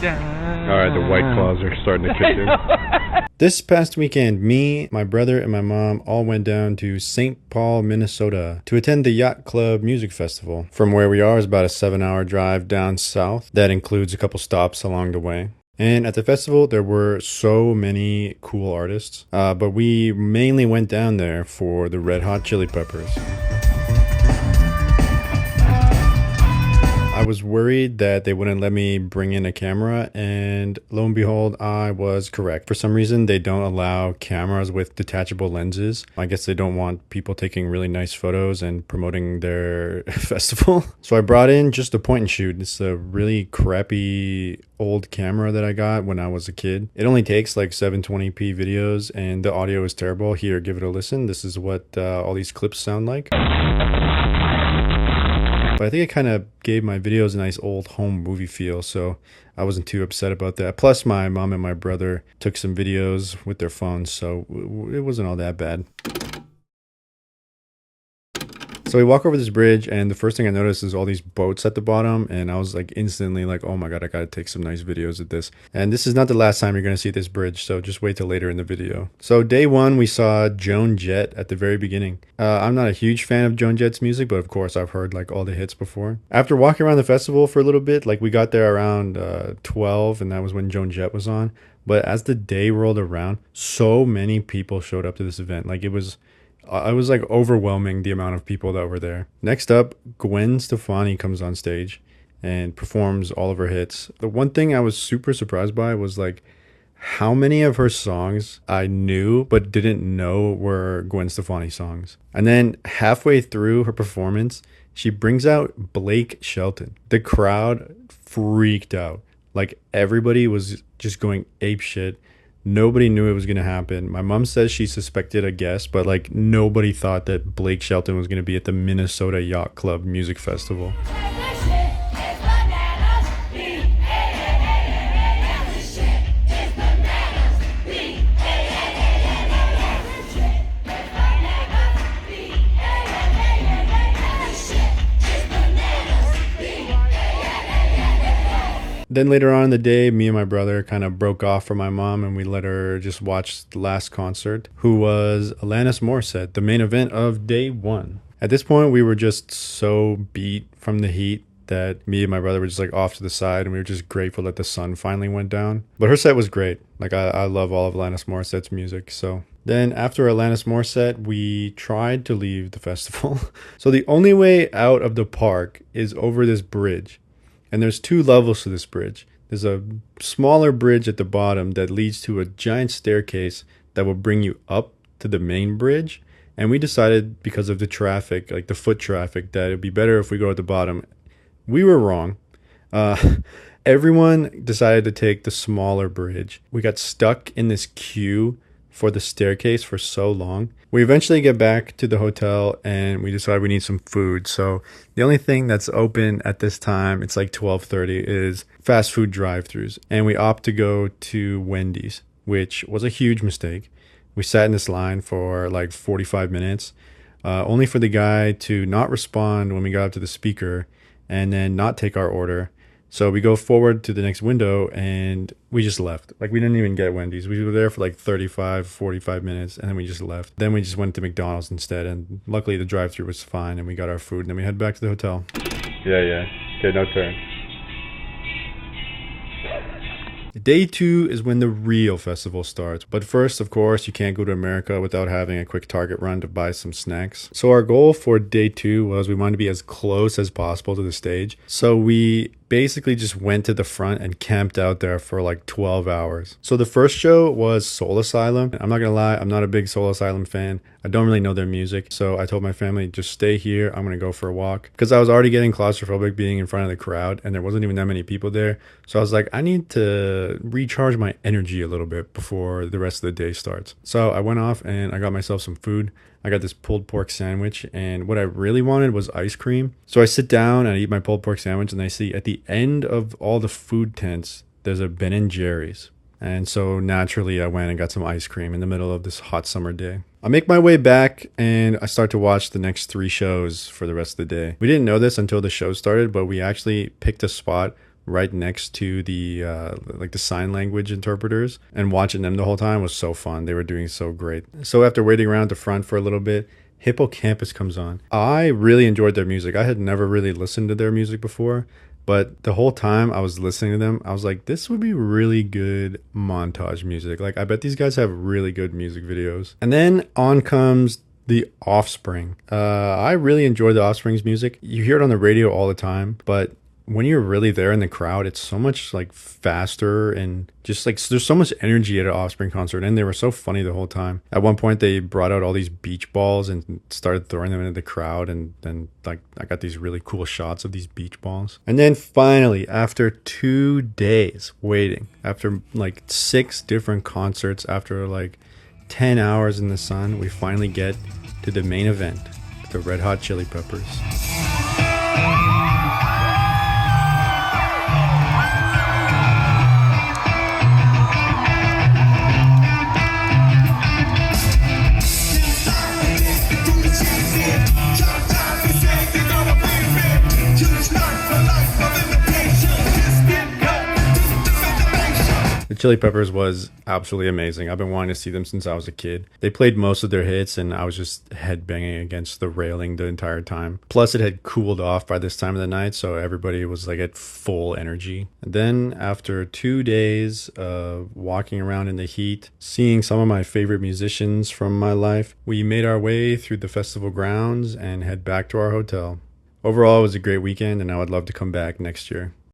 Alright, the White Claws are starting to kick in. This past weekend, me, my brother, and my mom all went down to St. Paul, Minnesota to attend the Yacht Club Music Festival. From where we are is about a 7-hour drive down south. That includes a couple stops along the way. And at the festival, there were so many cool artists, but we mainly went down there for the Red Hot Chili Peppers. I was worried that they wouldn't let me bring in a camera, and lo and behold, I was correct. For some reason, they don't allow cameras with detachable lenses. I guess they don't want people taking really nice photos and promoting their festival. So I brought in just a point and shoot. It's a really crappy old camera that I got when I was a kid. It only takes like 720p videos, and the audio is terrible. Here, give it a listen. This is what all these clips sound like. But I think it kind of gave my videos a nice old home movie feel, so I wasn't too upset about that. Plus, my mom and my brother took some videos with their phones, so it wasn't all that bad. So we walk over this bridge, and the first thing I noticed is all these boats at the bottom, and I was like instantly like, oh my god, I gotta take some nice videos of this. And this is not the last time you're gonna see this bridge, so just wait till later in the video. So day one, we saw Joan Jett at the very beginning. I'm not a huge fan of Joan Jett's music, but of course I've heard like all the hits before. After walking around the festival for a little bit, like we got there around 12, and that was when Joan Jett was on. But as the day rolled around, so many people showed up to this event. Like it was like overwhelming, the amount of people that were there. Next up, Gwen Stefani comes on stage and performs all of her hits. The one thing I was super surprised by was like how many of her songs I knew but didn't know were Gwen Stefani songs. And then halfway through her performance, she brings out Blake Shelton. The crowd freaked out. Like everybody was just going ape shit. Nobody knew it was going to happen. My mom says she suspected a guest, but like nobody thought that Blake Shelton was going to be at the Minnesota Yacht Club Music Festival. Then later on in the day, me and my brother kind of broke off from my mom, and we let her just watch the last concert, who was Alanis Morissette, the main event of day one. At this point, we were just so beat from the heat that me and my brother were just like off to the side, and we were just grateful that the sun finally went down. But her set was great. Like I love all of Alanis Morissette's music. So then after Alanis Morissette, we tried to leave the festival. So the only way out of the park is over this bridge. And there's 2 levels to this bridge. There's a smaller bridge at the bottom that leads to a giant staircase that will bring you up to the main bridge. And we decided, because of the traffic, like the foot traffic, that it'd be better if we go at the bottom. We were wrong. Everyone decided to take the smaller bridge. We got stuck in this queue for the staircase for so long. We eventually get back to the hotel, and we decide we need some food. So the only thing that's open at this time, it's like 12:30, is fast food drive-thrus. And we opt to go to Wendy's, which was a huge mistake. We sat in this line for like 45 minutes, only for the guy to not respond when we got up to the speaker and then not take our order. So we go forward to the next window, and we just left. Like we didn't even get Wendy's. We were there for like 35, 45 minutes, and then we just left. Then we just went to McDonald's instead, and luckily the drive-thru was fine, and we got our food, and then we head back to the hotel. Yeah. Okay, no turn. Day 2 is when the real festival starts. But first, of course, you can't go to America without having a quick Target run to buy some snacks. So our goal for day 2 was we wanted to be as close as possible to the stage. So we basically just went to the front and camped out there for like 12 hours. So the first show was Soul Asylum. I'm not gonna lie, I'm not a big Soul Asylum fan. I don't really know their music. So I told my family, just stay here. I'm gonna go for a walk. Because I was already getting claustrophobic being in front of the crowd, and there wasn't even that many people there. So I was like, I need to recharge my energy a little bit before the rest of the day starts. So I went off and I got myself some food. I got this pulled pork sandwich, and what I really wanted was ice cream. So I sit down and I eat my pulled pork sandwich, and I see at the end of all the food tents, there's a Ben and Jerry's. And so naturally I went and got some ice cream in the middle of this hot summer day. I make my way back and I start to watch the next 3 shows for the rest of the day. We didn't know this until the show started, but we actually picked a spot right next to the like the sign language interpreters, and watching them the whole time was so fun. They were doing so great. So after waiting around the front for a little bit, Hippocampus comes on. I really enjoyed their music. I had never really listened to their music before, but the whole time I was listening to them, I was like, this would be really good montage music. Like, I bet these guys have really good music videos. And then on comes The Offspring. I really enjoy The Offspring's music. You hear it on the radio all the time, but when you're really there in the crowd, it's so much like faster, and just like there's so much energy at an Offspring concert, and they were so funny the whole time. At one point, they brought out all these beach balls and started throwing them into the crowd, and then like I got these really cool shots of these beach balls. And then finally, after 2 days waiting, after like 6 different concerts, after like 10 hours in the sun, we finally get to the main event, the Red Hot Chili Peppers. The Chili Peppers was absolutely amazing. I've been wanting to see them since I was a kid. They played most of their hits, and I was just headbanging against the railing the entire time. Plus, it had cooled off by this time of the night, so everybody was like at full energy. And then after 2 days of walking around in the heat, seeing some of my favorite musicians from my life, we made our way through the festival grounds and head back to our hotel. Overall, it was a great weekend, and I would love to come back next year.